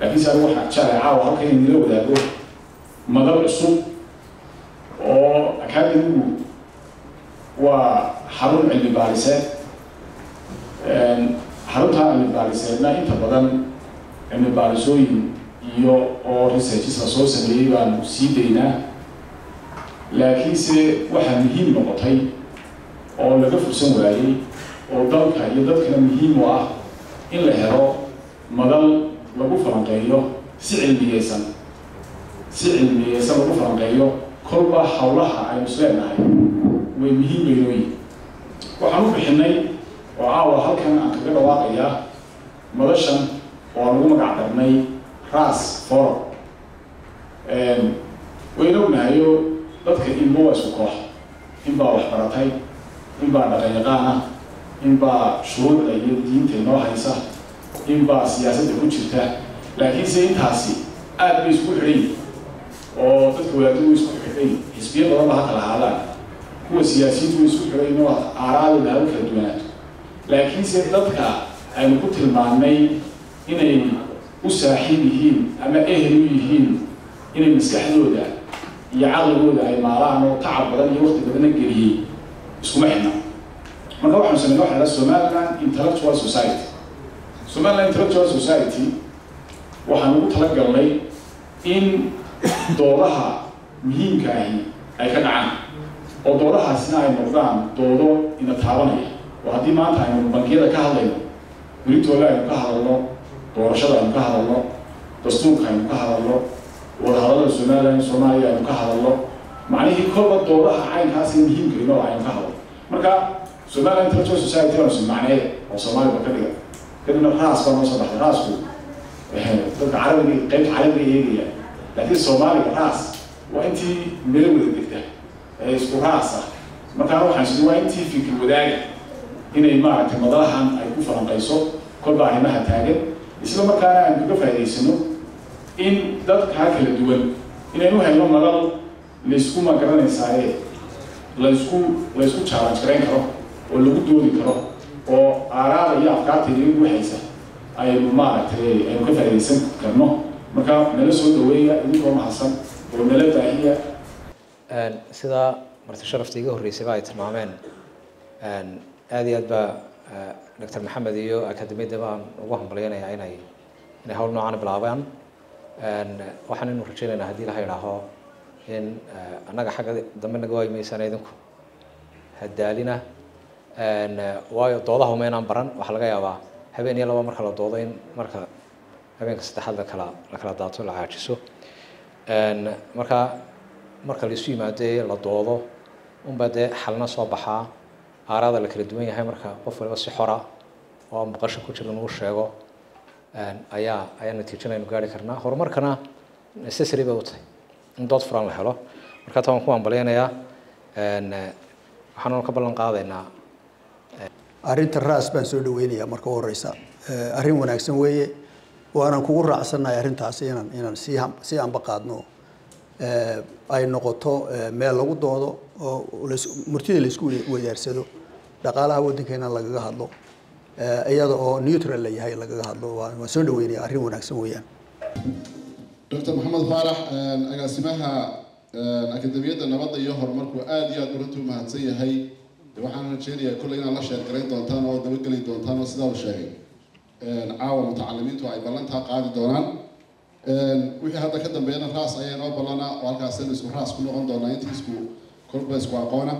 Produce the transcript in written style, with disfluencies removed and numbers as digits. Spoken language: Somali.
لكن سألوا واحد شارع عاو هالكين يلو ده هو مدار السوق أو أكاديمي وحرم علم البارسات حرمتها علم البارسات ما أنت بدل علم البارسوين يو أو ريسيرش أساسا ليبان سيدينا لكن سي واحد مهم نقطي أو لقف سنوائي أو ضلك يضلك مهم واه إلا هرو مدل لغو فرنقيو سي علميسان لغو فرنقيو كل با حولها أي مسلمين ومهم يلوي وحنو بحني وعاوة هالكان عن كبير واقعية مدشن ولغو مقعدرني راس فور وينوبنا هيو dadka in boo isku koox in baa wax baratay in baa dhaqan in baa shuruucda iyo diinta inoo haysa in baa siyaasadda ku jirta laakiin se intaasi aad bay isku xidhay oo dadka wadaadadu isku xidhay xisbiyo badan baa kala haadaan kuwa siyaasiyiintu isku xidhay inuu aaraadooda haba kala duwanaato laakiin se dadka aynu ku tilmaannay inay u saaxiib yihiin ama ehel u yihiin inay maskaxdooda يعلمون أي مالان وتعب بدن يوقت بدن الجري اسمعنا ما كان واحد سميناه على Somaliland Intellectual Society Somaliland Intellectual Society وحنقول تلقى لي إن دورها مهم كاهي أي كان عام ودورها سناء النظام دوره إن تعبانية وهذه ما أنت عن بنكيرة كهذين نريد ولا كهذا دور شرع كهذا دستور كهذا وهذا السوماليا ينكحل الله معناه كل الدورة عين هذه مهم كلمة عين كهذا مركا سوماليا Intellectual Society واسم معناه وسومالي بكذا كلمة راس كمان صدق راسه تبقى عربي قيمة عربي هي لكن السومالي راس وأنت ملوي الدكتور اسمه راسه مركا روح عشان وأنت في البداية هنا إمارة المضاحم أيكون فرنقيسو كل بعض ما هتاجر إسلام كان عندك فايدة إن ضد هكذا الدول إن إنه هيلو مدل لسكو ما كرنا يساعد لسكو challenge كرين كرو ولا بدوري كرو أو أراد يأفكار تريد وحيسة أي ما تري أي كيف يسمى كرنه مكان نلسو دوية إنكم حسن ونلتا هي سيدا مرتشرف تيجه الرئيس بايت معمن هذه أدبا دكتور محمد يو أكاديمية دبان وهم بلينا يعني إن هول نوعنا بالعبان waxaan inuu rajaynaynaa haddii la yidhaaho in annaga xagga dambe naga waaymaysan idinku hadaalina waayo doodaha uma inaan baran waxaa laga yaabaa habeen iyo laba marka la doodo in marka habeenka saddexaad la kala daato la caajiso marka la isu yimaadee la doodo unbaa dee xalna soo baxaa aaraada la kala duwan yahay marka qof waliba si xora oo maqasho ku jira inuu sheego ayaa natiijinaynu gaari karnaa horumarkana necessary bay u tahay in dood furan la helo marka taan ku ambaleynayaa waxaanu ka ballan qaadaynaa arrinta raas baan soo dhaweynayaa marka horeysa arrin wanaagsan weeye waanan kugu raacsanahay arrintaas inaan si aanba qaadno ay noqoto meel lagu doodo oo murtida la isku wadaarsado dhaqaalaha waddankeena lagaga hadlo iyada oo neutral la yahay lagaga hadlo waa soo dhaweynaya arrin wanaagsan weeyaan Dr. Maxamed Faarax agaasimaha akademiyadda nabadda iyo horumarku aad iyo aad runtii u mahadsan yahay waxaan rajaynayaa kulay inaad la sheer garayn doontaan oo dabageli doontaan oo sidaa u sheegay caawa mutacalimiintu ay ballantaa qaadi doonaan wixii hadda ka dambeeyana raas ayaa inoo ballanaa oo halkaas isku raas ku noqon doonaa intii isku kolba isku aqoona